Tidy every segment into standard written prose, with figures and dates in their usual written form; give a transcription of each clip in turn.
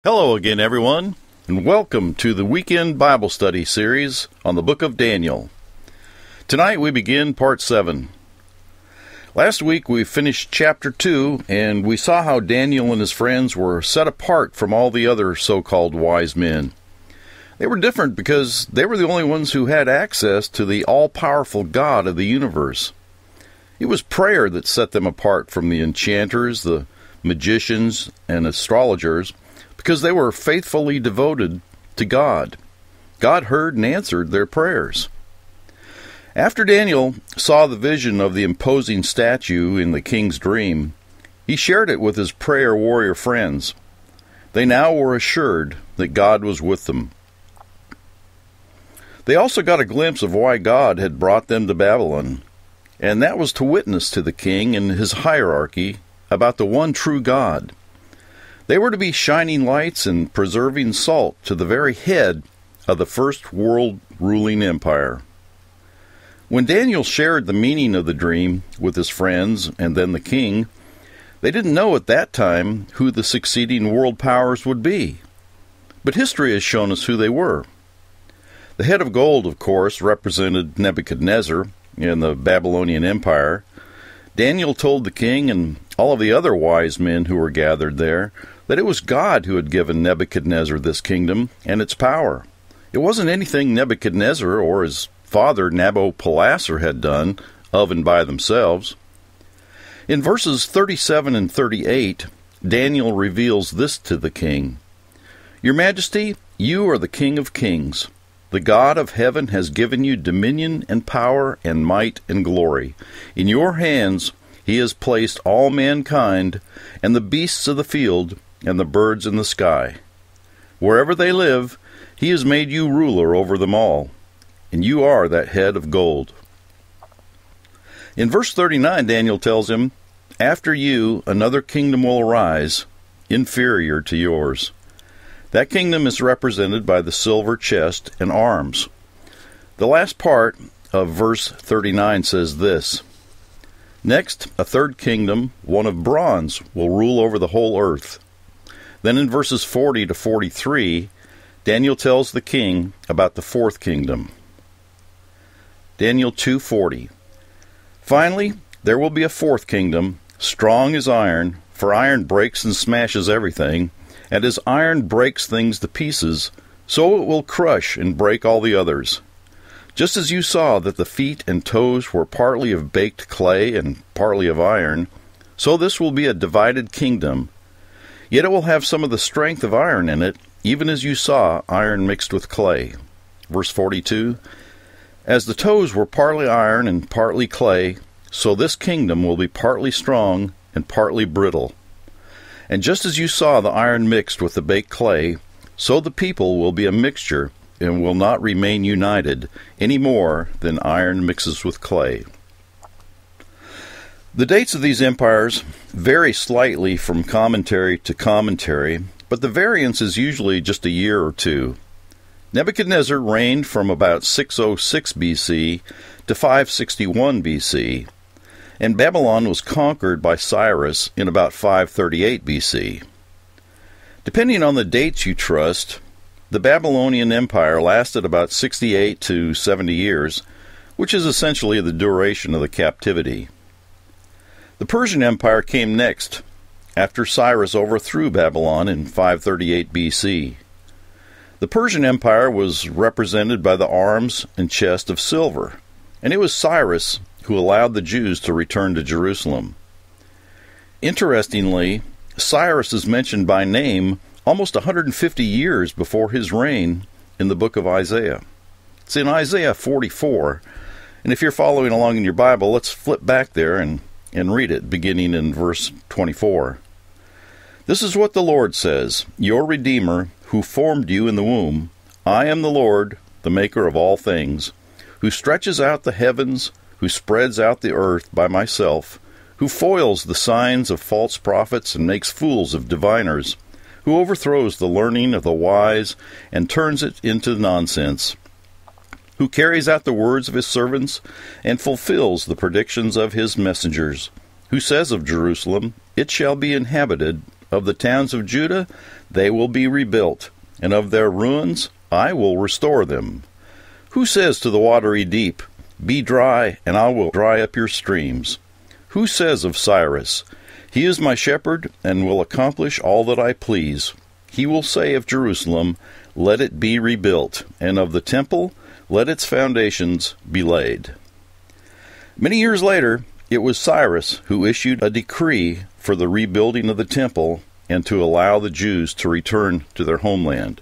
Hello again, everyone, and welcome to the Weekend Bible Study series on the book of Daniel. Tonight we begin part 7. Last week we finished chapter 2, and we saw how Daniel and his friends were set apart from all the other so-called wise men. They were different because they were the only ones who had access to the all-powerful God of the universe. It was prayer that set them apart from the enchanters, the magicians, and astrologers, because they were faithfully devoted to God. God heard and answered their prayers. After Daniel saw the vision of the imposing statue in the king's dream, he shared it with his prayer warrior friends. They now were assured that God was with them. They also got a glimpse of why God had brought them to Babylon, and that was to witness to the king and his hierarchy about the one true God. They were to be shining lights and preserving salt to the very head of the first world ruling empire. When Daniel shared the meaning of the dream with his friends and then the king, they didn't know at that time who the succeeding world powers would be. But history has shown us who they were. The head of gold, of course, represented Nebuchadnezzar in the Babylonian Empire. Daniel told the king and all of the other wise men who were gathered there that it was God who had given Nebuchadnezzar this kingdom and its power. It wasn't anything Nebuchadnezzar or his father Nabopolassar had done of and by themselves. In verses 37 and 38, Daniel reveals this to the king. "Your Majesty, you are the King of kings. The God of heaven has given you dominion and power and might and glory. In your hands he has placed all mankind and the beasts of the field and the birds in the sky. Wherever they live, he has made you ruler over them all, and you are that head of gold." In verse 39, Daniel tells him, "After you, another kingdom will arise, inferior to yours. That kingdom is represented by the silver chest and arms." The last part of verse 39 says this, "Next, a third kingdom, one of bronze, will rule over the whole earth." Then in verses 40 to 43, Daniel tells the king about the fourth kingdom. Daniel 2:40, "Finally, there will be a fourth kingdom, strong as iron, for iron breaks and smashes everything, and as iron breaks things to pieces, so it will crush and break all the others. Just as you saw that the feet and toes were partly of baked clay and partly of iron, so this will be a divided kingdom. Yet it will have some of the strength of iron in it, even as you saw iron mixed with clay." Verse 42, "As the toes were partly iron and partly clay, so this kingdom will be partly strong and partly brittle. And just as you saw the iron mixed with the baked clay, so the people will be a mixture and will not remain united any more than iron mixes with clay." The dates of these empires vary slightly from commentary to commentary, but the variance is usually just a year or two. Nebuchadnezzar reigned from about 606 BC to 561 BC, and Babylon was conquered by Cyrus in about 538 BC. Depending on the dates you trust, the Babylonian Empire lasted about 68 to 70 years, which is essentially the duration of the captivity. The Persian Empire came next, after Cyrus overthrew Babylon in 538 BC. The Persian Empire was represented by the arms and chest of silver, and it was Cyrus who allowed the Jews to return to Jerusalem. Interestingly, Cyrus is mentioned by name almost 150 years before his reign in the book of Isaiah. It's in Isaiah 44, and if you're following along in your Bible, let's flip back there and read it, beginning in verse 24. "This is what the Lord says, your Redeemer, who formed you in the womb. I am the Lord, the maker of all things, who stretches out the heavens, who spreads out the earth by myself, who foils the signs of false prophets and makes fools of diviners, who overthrows the learning of the wise and turns it into nonsense, who carries out the words of his servants and fulfills the predictions of his messengers, who says of Jerusalem, it shall be inhabited, of the towns of Judah, they will be rebuilt, and of their ruins I will restore them. Who says to the watery deep, Be dry, and I will dry up your streams? Who says of Cyrus, He is my shepherd, and will accomplish all that I please? He will say of Jerusalem, Let it be rebuilt, and of the temple, let its foundations be laid. Many years later, it was Cyrus who issued a decree for the rebuilding of the temple and to allow the Jews to return to their homeland.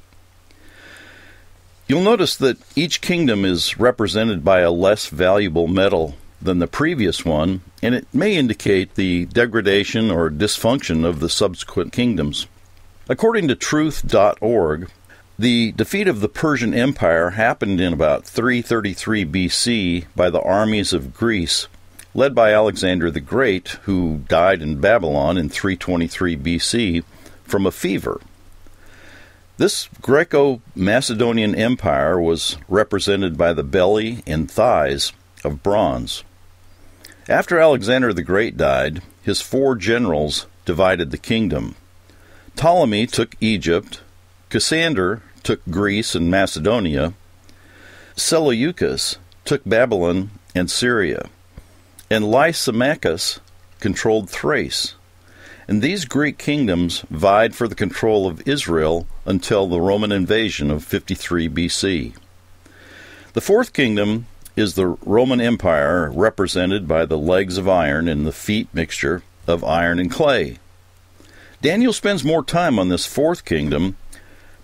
You'll notice that each kingdom is represented by a less valuable metal than the previous one, and it may indicate the degradation or dysfunction of the subsequent kingdoms. According to truth.org, the defeat of the Persian Empire happened in about 333 BC by the armies of Greece, led by Alexander the Great, who died in Babylon in 323 BC from a fever. This Greco-Macedonian empire was represented by the belly and thighs of bronze. After Alexander the Great died, his 4 generals divided the kingdom. Ptolemy took Egypt, Cassander took Greece and Macedonia, Seleucus took Babylon and Syria, and Lysimachus controlled Thrace. And these Greek kingdoms vied for the control of Israel until the Roman invasion of 53 BC. The 4th kingdom is the Roman Empire, represented by the legs of iron and the feet mixture of iron and clay. Daniel spends more time on this 4th kingdom,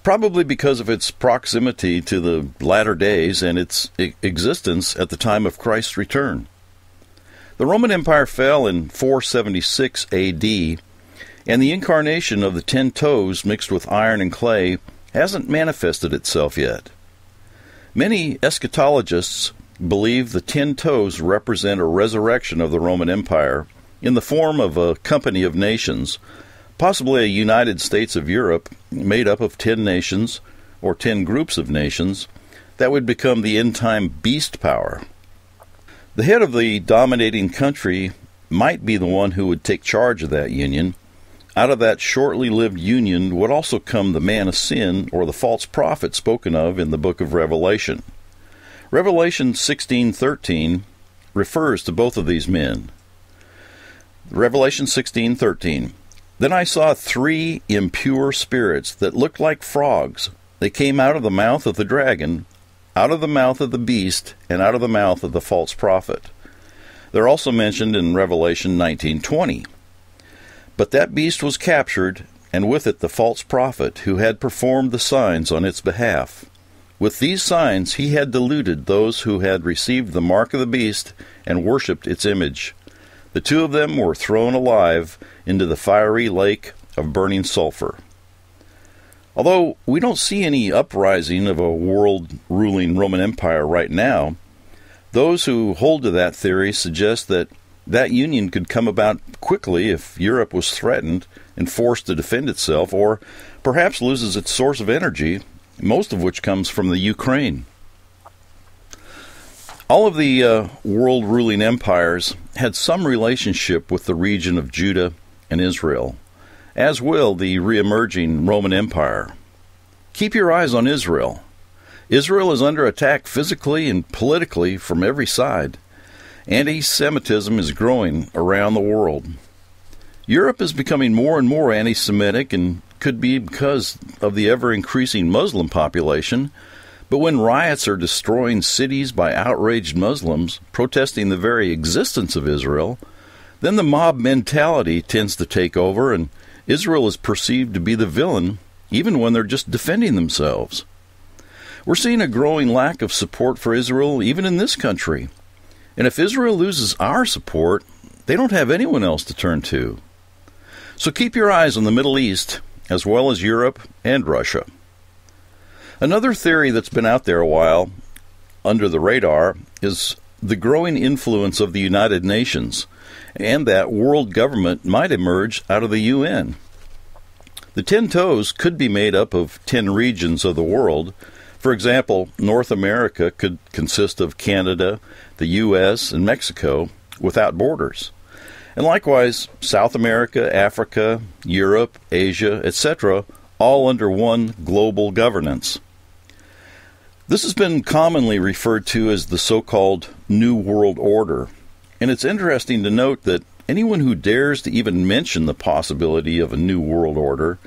probably because of its proximity to the latter days and its existence at the time of Christ's return. The Roman Empire fell in 476 A.D., and the incarnation of the 10 toes mixed with iron and clay hasn't manifested itself yet. Many eschatologists believe the 10 toes represent a resurrection of the Roman Empire in the form of a company of nations, possibly a United States of Europe made up of 10 nations or 10 groups of nations that would become the end-time beast power. The head of the dominating country might be the one who would take charge of that union. Out of that shortly lived union would also come the man of sin, or the false prophet spoken of in the book of Revelation. Revelation 16:13 refers to both of these men. Revelation 16:13. Then I saw 3 impure spirits that looked like frogs. They came out of the mouth of the dragon, out of the mouth of the beast, and out of the mouth of the false prophet. They're also mentioned in Revelation 19:20. But that beast was captured, and with it the false prophet, who had performed the signs on its behalf. With these signs he had deluded those who had received the mark of the beast and worshipped its image. The 2 of them were thrown alive into the fiery lake of burning sulfur. Although we don't see any uprising of a world-ruling Roman Empire right now, those who hold to that theory suggest that union could come about quickly if Europe was threatened and forced to defend itself, or perhaps loses its source of energy, most of which comes from the Ukraine. All of the world-ruling empires had some relationship with the region of Judah and Israel, as will the re-emerging Roman Empire. Keep your eyes on Israel. Israel is under attack physically and politically from every side. Anti-Semitism is growing around the world. Europe is becoming more and more anti-Semitic, and could be because of the ever-increasing Muslim population. But when riots are destroying cities by outraged Muslims protesting the very existence of Israel, then the mob mentality tends to take over, and Israel is perceived to be the villain, even when they're just defending themselves. We're seeing a growing lack of support for Israel even in this country. And if Israel loses our support, they don't have anyone else to turn to. So keep your eyes on the Middle East, as well as Europe and Russia. Another theory that's been out there a while, under the radar, is the growing influence of the United Nations, and that world government might emerge out of the UN. The 10 toes could be made up of 10 regions of the world. For example, North America could consist of Canada, the U.S., and Mexico without borders. And likewise, South America, Africa, Europe, Asia, etc., all under one global governance. This has been commonly referred to as the so-called New World Order, and it's interesting to note that anyone who dares to even mention the possibility of a New World Order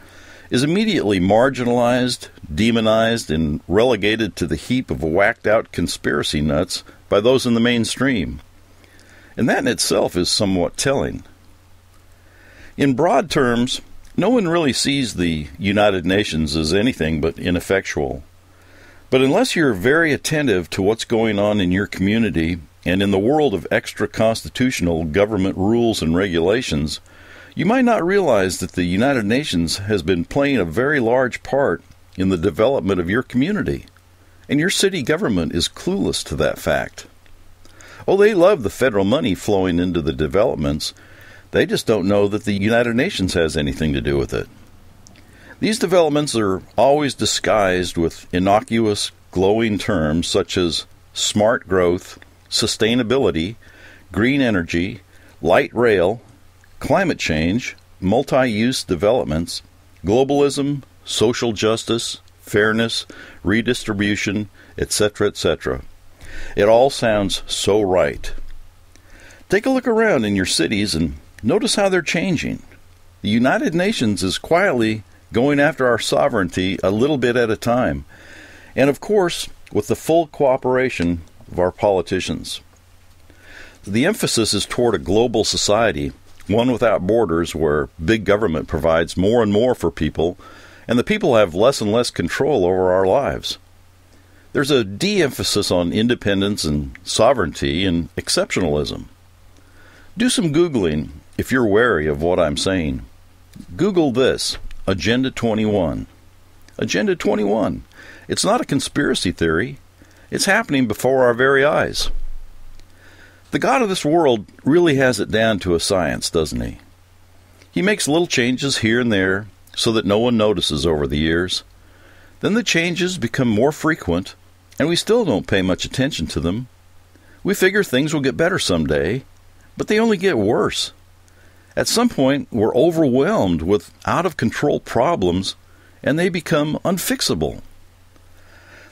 is immediately marginalized, demonized, and relegated to the heap of whacked-out conspiracy nuts by those in the mainstream. And that in itself is somewhat telling. In broad terms, no one really sees the United Nations as anything but ineffectual. But unless you're very attentive to what's going on in your community and in the world of extra-constitutional government rules and regulations, you might not realize that the United Nations has been playing a very large part in the development of your community, and your city government is clueless to that fact. Oh, they love the federal money flowing into the developments. They just don't know that the United Nations has anything to do with it. These developments are always disguised with innocuous, glowing terms such as smart growth, sustainability, green energy, light rail, climate change, multi-use developments, globalism, social justice, fairness, redistribution, etc., etc. It all sounds so right. Take a look around in your cities and notice how they're changing. The United Nations is quietly going after our sovereignty a little bit at a time, and of course, with the full cooperation of our politicians. The emphasis is toward a global society, one without borders, where big government provides more and more for people, and the people have less and less control over our lives. There's a de-emphasis on independence and sovereignty and exceptionalism. Do some Googling if you're wary of what I'm saying. Google this, Agenda 21. Agenda 21. It's not a conspiracy theory. It's happening before our very eyes. The God of this world really has it down to a science, doesn't he? He makes little changes here and there so that no one notices over the years. Then the changes become more frequent, and we still don't pay much attention to them. We figure things will get better someday, but they only get worse. At some point, we're overwhelmed with out-of-control problems, and they become unfixable.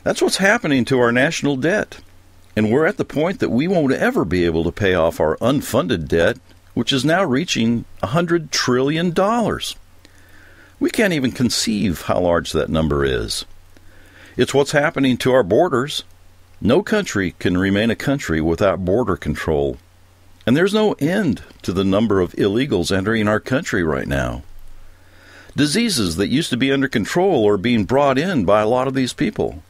That's what's happening to our national debt, and we're at the point that we won't ever be able to pay off our unfunded debt, which is now reaching $100 trillion. We can't even conceive how large that number is. It's what's happening to our borders. No country can remain a country without border control. And there's no end to the number of illegals entering our country right now. Diseases that used to be under control are being brought in by a lot of these people.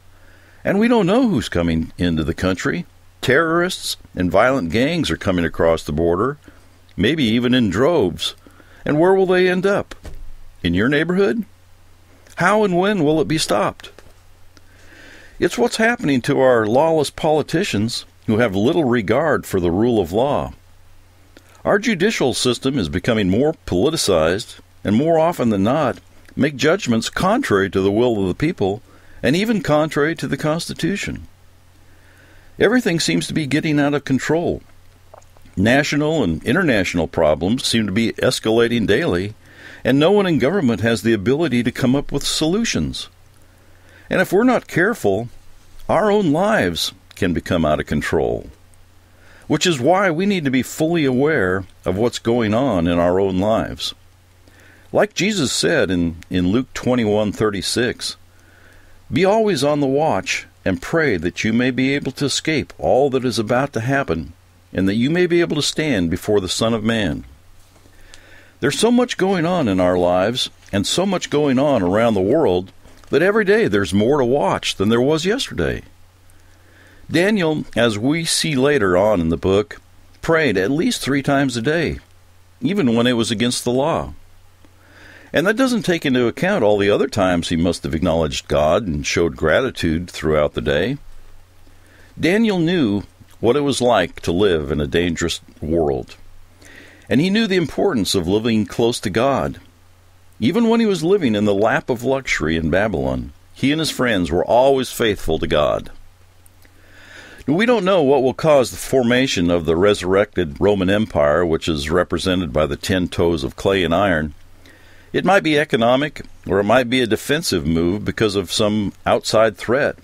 And we don't know who's coming into the country. Terrorists and violent gangs are coming across the border, maybe even in droves. And where will they end up? In your neighborhood? How and when will it be stopped? It's what's happening to our lawless politicians who have little regard for the rule of law. Our judicial system is becoming more politicized, and more often than not, make judgments contrary to the will of the people, and even contrary to the Constitution. Everything seems to be getting out of control. National and international problems seem to be escalating daily, and no one in government has the ability to come up with solutions. And if we're not careful, our own lives can become out of control. Which is why we need to be fully aware of what's going on in our own lives. Like Jesus said in Luke 21:36, "Be always on the watch and pray that you may be able to escape all that is about to happen, and that you may be able to stand before the Son of Man." There's so much going on in our lives, and so much going on around the world, that every day there's more to watch than there was yesterday. Daniel, as we see later on in the book, prayed at least 3 times a day, even when it was against the law. And that doesn't take into account all the other times he must have acknowledged God and showed gratitude throughout the day. Daniel knew what it was like to live in a dangerous world. And he knew the importance of living close to God. Even when he was living in the lap of luxury in Babylon, he and his friends were always faithful to God. We don't know what will cause the formation of the resurrected Roman Empire, which is represented by the 10 toes of clay and iron. It might be economic, or it might be a defensive move because of some outside threat.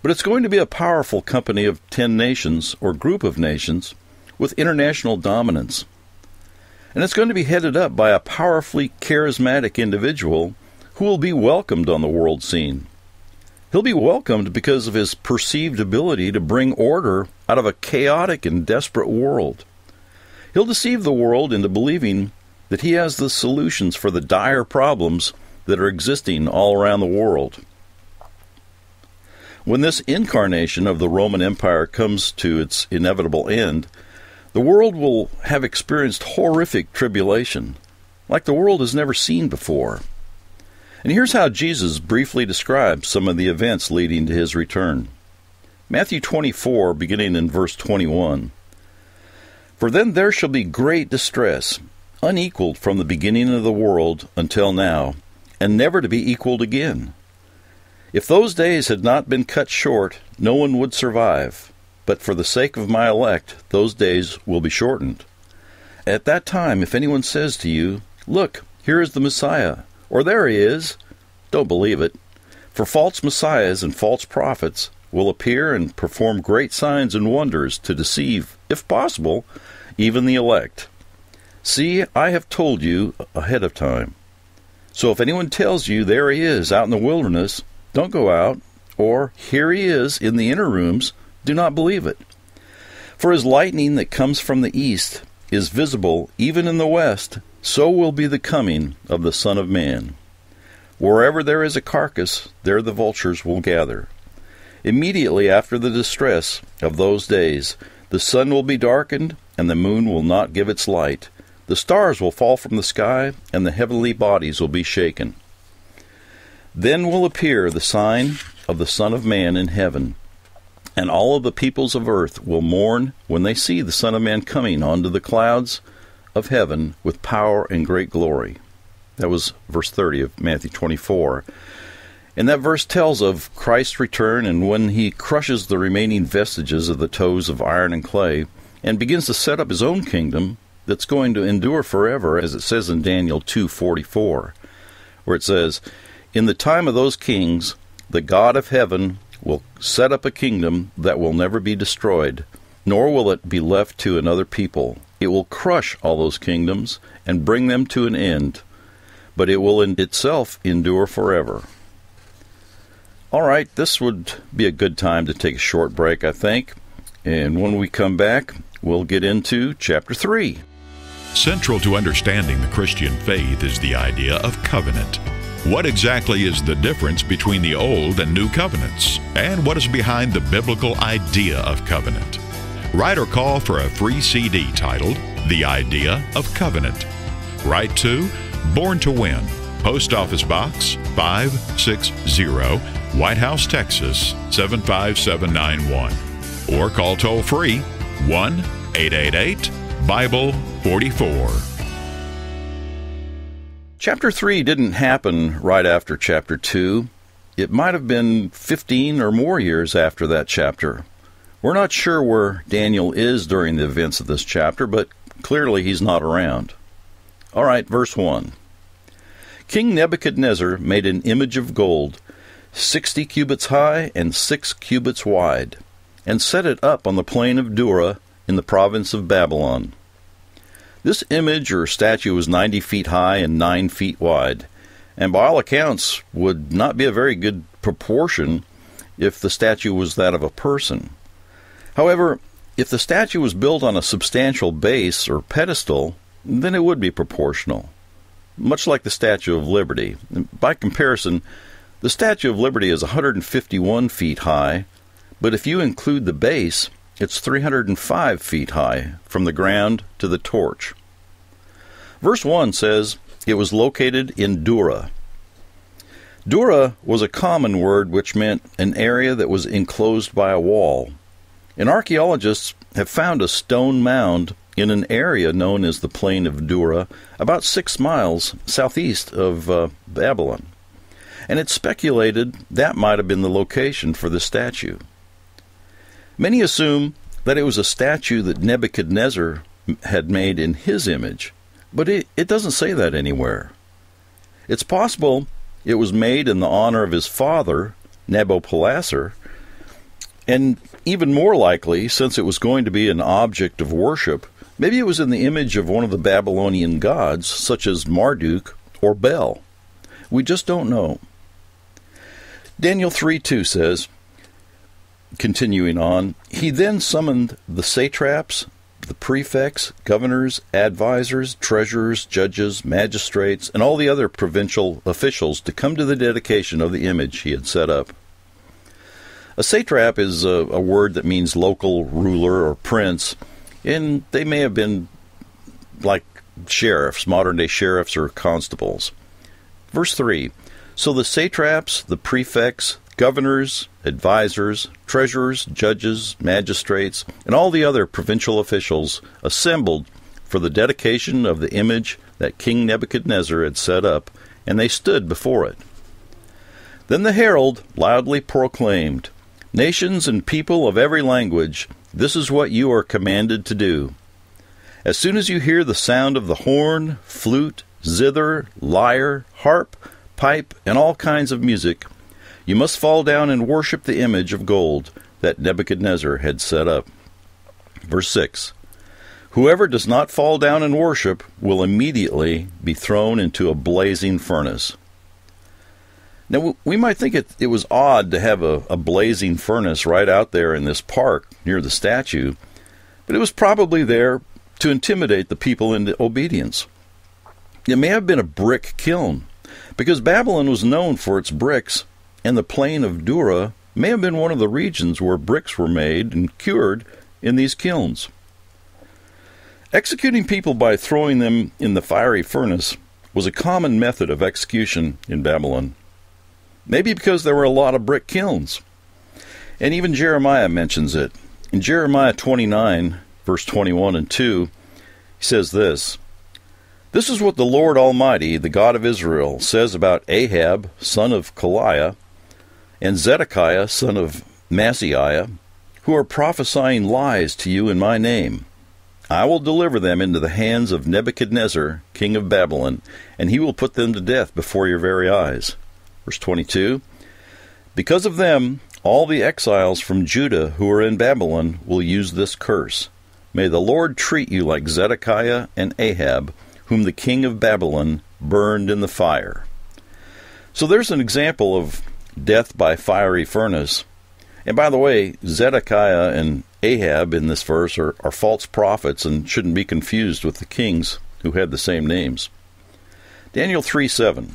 But it's going to be a powerful company of 10 nations, or group of nations, with international dominance. And it's going to be headed up by a powerfully charismatic individual who will be welcomed on the world scene. He'll be welcomed because of his perceived ability to bring order out of a chaotic and desperate world. He'll deceive the world into believing that he has the solutions for the dire problems that are existing all around the world. When this incarnation of the Roman Empire comes to its inevitable end, the world will have experienced horrific tribulation, like the world has never seen before. And here's how Jesus briefly describes some of the events leading to his return. Matthew 24, beginning in verse 21. For then there shall be great distress, unequaled from the beginning of the world until now, and never to be equaled again. If those days had not been cut short, no one would survive. But for the sake of my elect, those days will be shortened. At that time, if anyone says to you, Look, here is the Messiah, or there he is, don't believe it. For false messiahs and false prophets will appear and perform great signs and wonders to deceive, if possible, even the elect. See, I have told you ahead of time. So if anyone tells you, there he is out in the wilderness, don't go out, or here he is in the inner rooms, do not believe it. For as lightning that comes from the east is visible even in the west, so will be the coming of the Son of Man. Wherever there is a carcass, there the vultures will gather. Immediately after the distress of those days, the sun will be darkened, and the moon will not give its light. The stars will fall from the sky, and the heavenly bodies will be shaken. Then will appear the sign of the Son of Man in heaven, and all of the peoples of earth will mourn when they see the Son of Man coming onto the clouds of heaven with power and great glory. That was verse 30 of Matthew 24. And that verse tells of Christ's return and when he crushes the remaining vestiges of the toes of iron and clay and begins to set up his own kingdom that's going to endure forever, as it says in Daniel 2:44, where it says, In the time of those kings, the God of heaven will set up a kingdom that will never be destroyed, nor will it be left to another people. It will crush all those kingdoms and bring them to an end, but it will in itself endure forever. All right, this would be a good time to take a short break, I think. And when we come back, we'll get into chapter 3. Central to understanding the Christian faith is the idea of covenant. What exactly is the difference between the Old and New Covenants? And what is behind the biblical idea of covenant? Write or call for a free CD titled, The Idea of Covenant. Write to Born to Win, Post Office Box 560, White House, Texas 75791. Or call toll-free 1-888-BIBLE-44. Chapter 3 didn't happen right after chapter 2. It might have been 15 or more years after that chapter. We're not sure where Daniel is during the events of this chapter, but clearly he's not around. All right, verse 1. King Nebuchadnezzar made an image of gold, 60 cubits high and 6 cubits wide, and set it up on the plain of Dura in the province of Babylon. This image or statue was 90 feet high and 9 feet wide, and by all accounts would not be a very good proportion if the statue was that of a person. However, if the statue was built on a substantial base or pedestal, then it would be proportional, much like the Statue of Liberty. By comparison, the Statue of Liberty is 151 feet high, but if you include the base, it's 305 feet high from the ground to the torch. Verse 1 says, it was located in Dura. Dura was a common word which meant an area that was enclosed by a wall. And archaeologists have found a stone mound in an area known as the Plain of Dura, about 6 miles southeast of Babylon. And it's speculated that might have been the location for the statue. Many assume that it was a statue that Nebuchadnezzar had made in his image, but it doesn't say that anywhere. It's possible it was made in the honor of his father, Nabopolassar, and even more likely, since it was going to be an object of worship, maybe it was in the image of one of the Babylonian gods, such as Marduk or Bel. We just don't know. Daniel 3:2 says, continuing on, he then summoned the satraps, the prefects, governors, advisors, treasurers, judges, magistrates, and all the other provincial officials to come to the dedication of the image he had set up. A satrap is a word that means local ruler or prince, and they may have been like sheriffs, modern-day sheriffs or constables. Verse 3, so the satraps, the prefects, governors, advisors, treasurers, judges, magistrates, and all the other provincial officials assembled for the dedication of the image that King Nebuchadnezzar had set up, and they stood before it. Then the herald loudly proclaimed, nations and people of every language, this is what you are commanded to do. As soon as you hear the sound of the horn, flute, zither, lyre, harp, pipe, and all kinds of music, you must fall down and worship the image of gold that Nebuchadnezzar had set up. Verse 6, whoever does not fall down and worship will immediately be thrown into a blazing furnace. Now, we might think it was odd to have a blazing furnace right out there in this park near the statue, but it was probably there to intimidate the people into obedience. It may have been a brick kiln, because Babylon was known for its bricks, and the plain of Dura may have been one of the regions where bricks were made and cured in these kilns. Executing people by throwing them in the fiery furnace was a common method of execution in Babylon. Maybe because there were a lot of brick kilns. And even Jeremiah mentions it. In Jeremiah 29, verse 21 and 2, he says this, this is what the Lord Almighty, the God of Israel, says about Ahab, son of Kaliah, and Zedekiah, son of Maaseiah, who are prophesying lies to you in my name. I will deliver them into the hands of Nebuchadnezzar, king of Babylon, and he will put them to death before your very eyes. Verse 22, because of them, all the exiles from Judah who are in Babylon will use this curse. May the Lord treat you like Zedekiah and Ahab, whom the king of Babylon burned in the fire. So there's an example of death by fiery furnace. And by the way, Zedekiah and Ahab in this verse are false prophets and shouldn't be confused with the kings who had the same names. Daniel 3:7.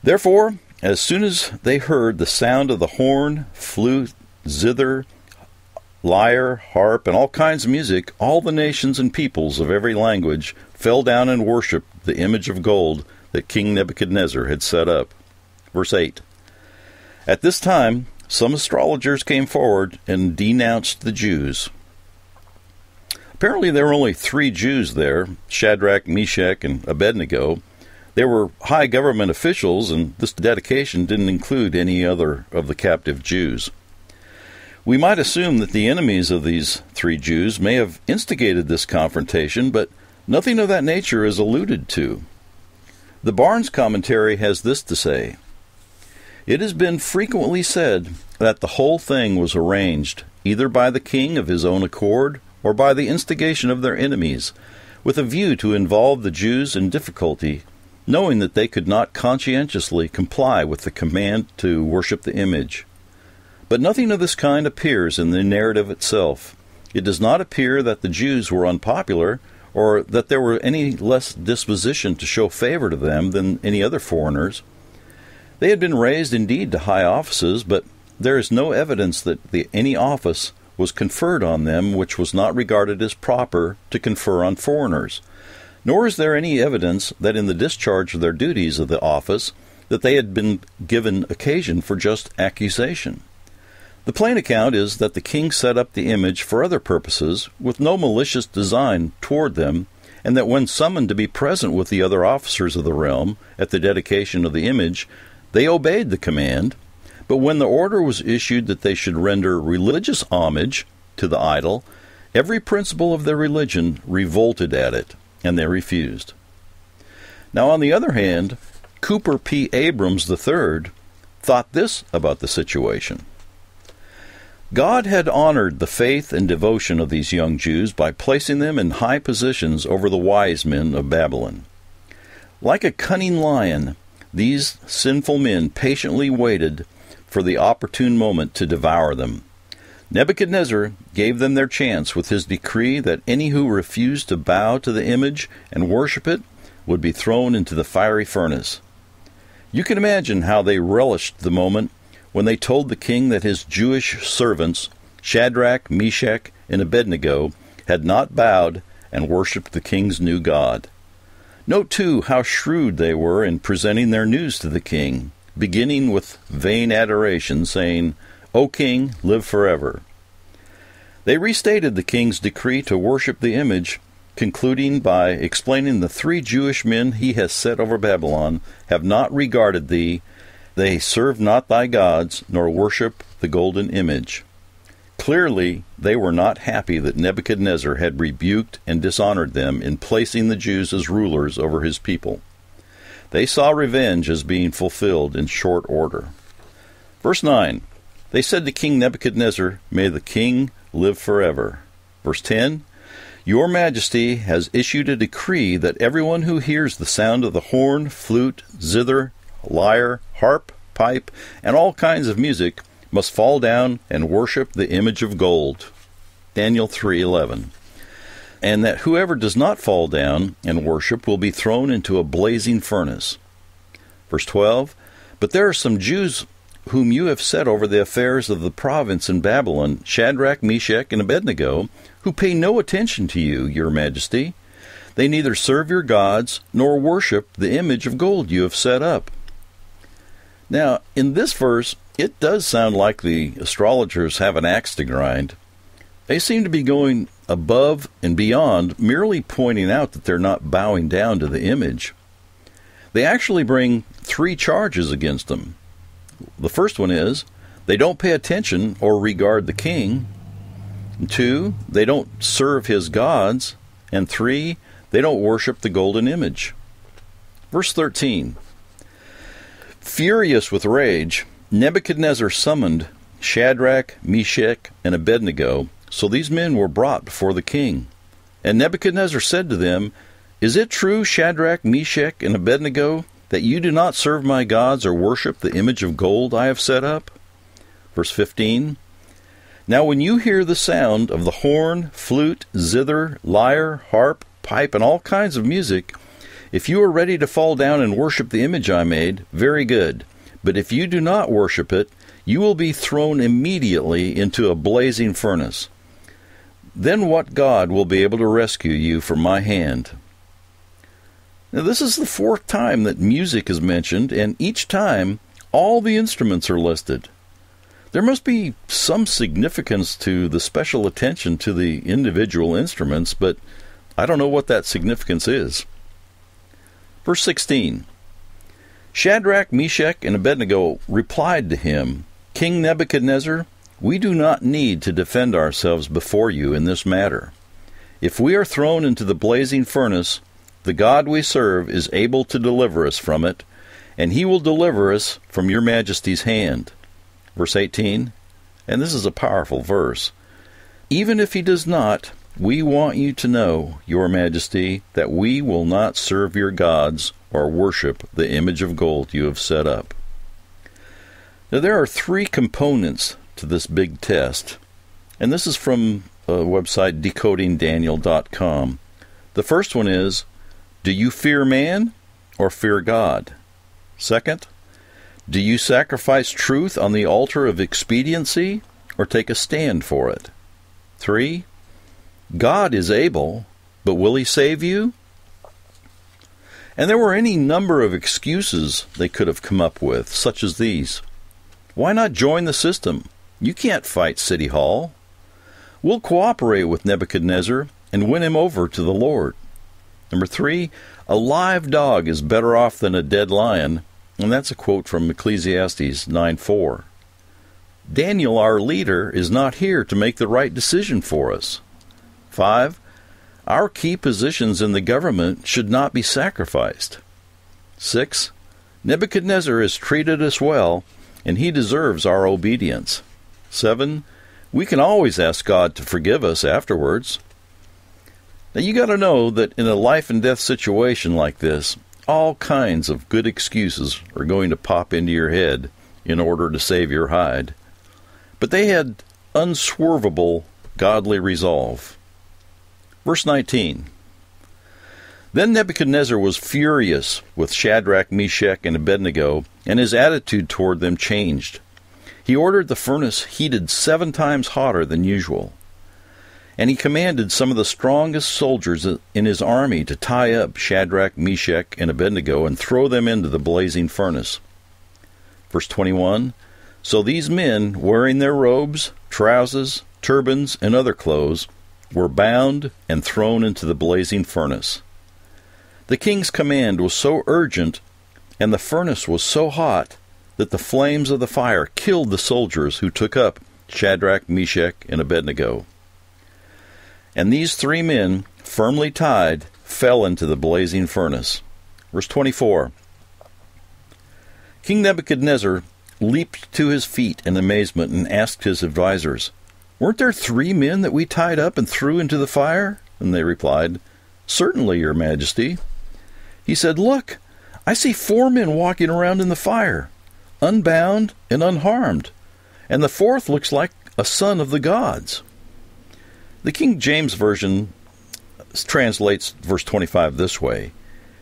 Therefore, as soon as they heard the sound of the horn, flute, zither, lyre, harp, and all kinds of music, all the nations and peoples of every language fell down and worshipped the image of gold that King Nebuchadnezzar had set up. Verse 8. At this time, some astrologers came forward and denounced the Jews. Apparently there were only 3 Jews there, Shadrach, Meshach, and Abednego. They were high government officials, and this dedication didn't include any other of the captive Jews. We might assume that the enemies of these 3 Jews may have instigated this confrontation, but nothing of that nature is alluded to. The Barnes commentary has this to say, it has been frequently said that the whole thing was arranged either by the king of his own accord or by the instigation of their enemies, with a view to involve the Jews in difficulty, knowing that they could not conscientiously comply with the command to worship the image. But nothing of this kind appears in the narrative itself. It does not appear that the Jews were unpopular, or that there were any less disposition to show favor to them than any other foreigners. They had been raised indeed to high offices, but there is no evidence that any office was conferred on them which was not regarded as proper to confer on foreigners. Nor is there any evidence that in the discharge of their duties of the office that they had been given occasion for just accusation. The plain account is that the king set up the image for other purposes with no malicious design toward them, and that when summoned to be present with the other officers of the realm at the dedication of the image, they obeyed the command, But when the order was issued that they should render religious homage to the idol, every principle of their religion revolted at it, and they refused. Now, on the other hand, Cooper P. Abrams III thought this about the situation. God had honored the faith and devotion of these young Jews by placing them in high positions over the wise men of Babylon. Like a cunning lion, these sinful men patiently waited for the opportune moment to devour them. Nebuchadnezzar gave them their chance with his decree that any who refused to bow to the image and worship it would be thrown into the fiery furnace. You can imagine how they relished the moment when they told the king that his Jewish servants, Shadrach, Meshach, and Abednego, had not bowed and worshipped the king's new god. Note, too, how shrewd they were in presenting their news to the king, beginning with vain adoration, saying, "O king, live forever." They restated the king's decree to worship the image, concluding by explaining the 3 Jewish men he has set over Babylon have not regarded thee. They serve not thy gods, nor worship the golden image. Clearly, they were not happy that Nebuchadnezzar had rebuked and dishonored them in placing the Jews as rulers over his people. They saw revenge as being fulfilled in short order. Verse 9, they said to King Nebuchadnezzar, "May the king live forever." Verse 10, "Your majesty has issued a decree that everyone who hears the sound of the horn, flute, zither, lyre, harp, pipe, and all kinds of music must fall down and worship the image of gold." Daniel 3:11. "And that whoever does not fall down and worship will be thrown into a blazing furnace." Verse 12, "But there are some Jews whom you have set over the affairs of the province in Babylon, Shadrach, Meshach, and Abednego, who pay no attention to you, your majesty. They neither serve your gods nor worship the image of gold you have set up." Now, in this verse, it does sound like the astrologers have an axe to grind. They seem to be going above and beyond merely pointing out that they're not bowing down to the image. They actually bring 3 charges against them. The first one is, they don't pay attention or regard the king. 2, they don't serve his gods. And 3, they don't worship the golden image. Verse 13, "Furious with rage, Nebuchadnezzar summoned Shadrach, Meshach, and Abednego, so these men were brought before the king. And Nebuchadnezzar said to them, 'Is it true, Shadrach, Meshach, and Abednego, that you do not serve my gods or worship the image of gold I have set up?' Verse 15, "Now when you hear the sound of the horn, flute, zither, lyre, harp, pipe, and all kinds of music, if you are ready to fall down and worship the image I made, very good. But if you do not worship it, you will be thrown immediately into a blazing furnace. Then what God will be able to rescue you from my hand?" Now, this is the 4th time that music is mentioned, and each time all the instruments are listed. There must be some significance to the special attention to the individual instruments, but I don't know what that significance is. Verse 16, "Shadrach, Meshach, and Abednego replied to him, 'King Nebuchadnezzar, we do not need to defend ourselves before you in this matter. If we are thrown into the blazing furnace, the God we serve is able to deliver us from it, and he will deliver us from your majesty's hand.'" Verse 18, and this is a powerful verse, "Even if he does not, we want you to know, your majesty, that we will not serve your gods or worship the image of gold you have set up." Now, there are 3 components to this big test, and this is from a website, decodingdaniel.com. The first one is, do you fear man or fear God? Second, do you sacrifice truth on the altar of expediency or take a stand for it? 3, God is able, but will he save you? And there were any number of excuses they could have come up with, such as these. Why not join the system? You can't fight City Hall. We'll cooperate with Nebuchadnezzar and win him over to the Lord. Number 3, a live dog is better off than a dead lion, and that's a quote from Ecclesiastes 9:4. Daniel, our leader, is not here to make the right decision for us. 5. Our key positions in the government should not be sacrificed. 6. Nebuchadnezzar has treated us well, and he deserves our obedience. 7. We can always ask God to forgive us afterwards. Now you got to know that in a life and death situation like this, all kinds of good excuses are going to pop into your head in order to save your hide. But they had unswervable godly resolve. Verse 19. Then Nebuchadnezzar was furious with Shadrach, Meshach, and Abednego, and his attitude toward them changed. He ordered the furnace heated 7 times hotter than usual. And he commanded some of the strongest soldiers in his army to tie up Shadrach, Meshach, and Abednego and throw them into the blazing furnace. Verse 21, So these men, wearing their robes, trousers, turbans, and other clothes, were bound and thrown into the blazing furnace. The king's command was so urgent, and the furnace was so hot, that the flames of the fire killed the soldiers who took up Shadrach, Meshach, and Abednego. And these 3 men, firmly tied, fell into the blazing furnace. Verse 24. King Nebuchadnezzar leaped to his feet in amazement and asked his advisers, Weren't there 3 men that we tied up and threw into the fire? And they replied, Certainly, your majesty. He said, Look, I see 4 men walking around in the fire, unbound and unharmed, and the 4th looks like a son of the gods. The King James Version translates verse 25 this way.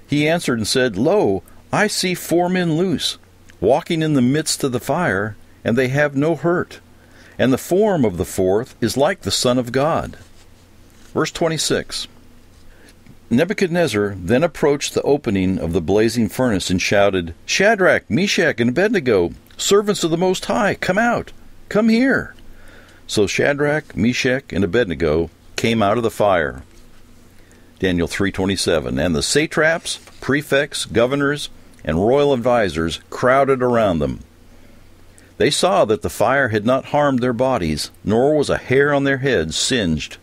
He answered and said, Lo, I see 4 men loose, walking in the midst of the fire, and they have no hurt. And the form of the 4th is like the Son of God. Verse 26. Nebuchadnezzar then approached the opening of the blazing furnace and shouted, Shadrach, Meshach, and Abednego, servants of the Most High, come out, come here. So Shadrach, Meshach, and Abednego came out of the fire. Daniel 3:27. And the satraps, prefects, governors, and royal advisers crowded around them. They saw that the fire had not harmed their bodies, nor was a hair on their heads singed.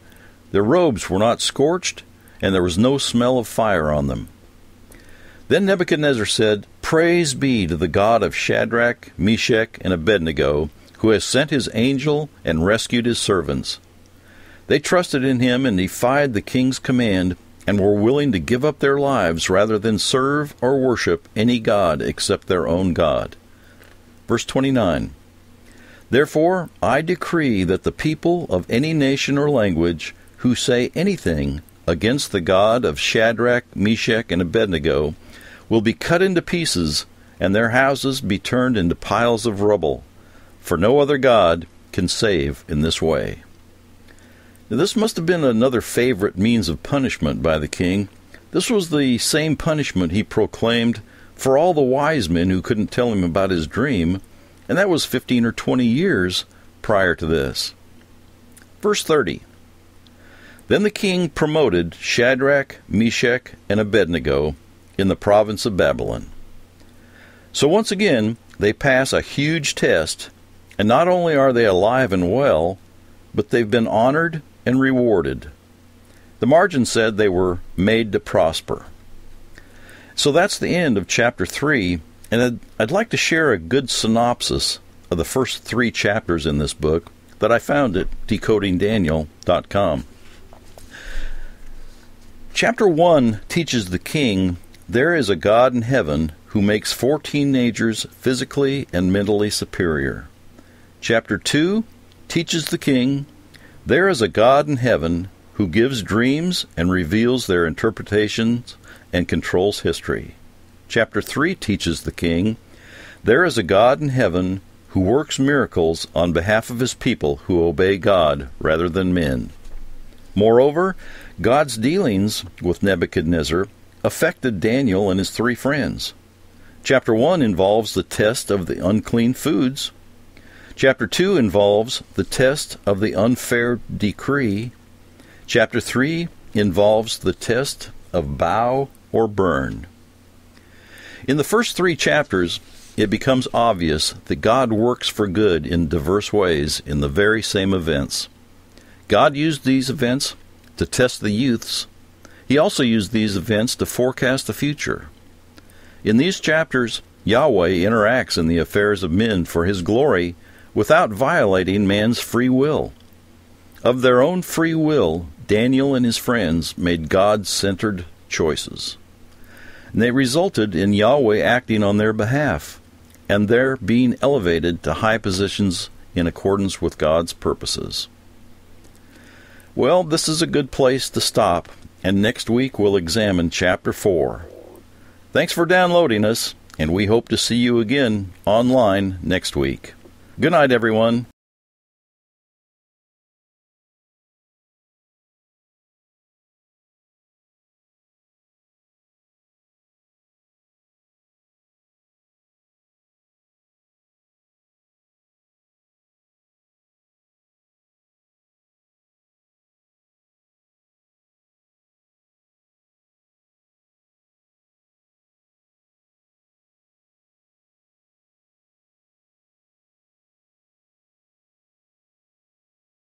Their robes were not scorched, and there was no smell of fire on them. Then Nebuchadnezzar said, Praise be to the God of Shadrach, Meshach, and Abednego, who has sent his angel and rescued his servants. They trusted in him and defied the king's command, and were willing to give up their lives rather than serve or worship any god except their own God. Verse 29. Therefore I decree that the people of any nation or language who say anything against the God of Shadrach, Meshach, and Abednego will be cut into pieces, and their houses be turned into piles of rubble, for no other God can save in this way. Now, this must have been another favorite means of punishment by the king. This was the same punishment he proclaimed for all the wise men who couldn't tell him about his dream, and that was 15 or 20 years prior to this. Verse 30. Then the king promoted Shadrach, Meshach, and Abednego in the province of Babylon. So once again, they pass a huge test, and not only are they alive and well, but they've been honored and rewarded. The margin said they were made to prosper. So that's the end of chapter 3, and I'd like to share a good synopsis of the first 3 chapters in this book that I found at decodingdaniel.com. Chapter 1 teaches the king there is a God in heaven who makes 4 teenagers physically and mentally superior. Chapter 2 teaches the king there is a God in heaven who gives dreams and reveals their interpretations and controls history. Chapter 3 teaches the king there is a God in heaven who works miracles on behalf of his people who obey God rather than men. Moreover, God's dealings with Nebuchadnezzar affected Daniel and his 3 friends. Chapter 1 involves the test of the unclean foods. Chapter 2 involves the test of the unfair decree. Chapter 3 involves the test of bow or burn. In the first 3 chapters, it becomes obvious that God works for good in diverse ways in the very same events. God used these events to test the youths. He also used these events to forecast the future. In these chapters, Yahweh interacts in the affairs of men for His glory without violating man's free will. Of their own free will, Daniel and his friends made God-centered choices. And they resulted in Yahweh acting on their behalf, and their being elevated to high positions in accordance with God's purposes. Well, this is a good place to stop, and next week we'll examine Chapter 4. Thanks for downloading us, and we hope to see you again online next week. Good night, everyone.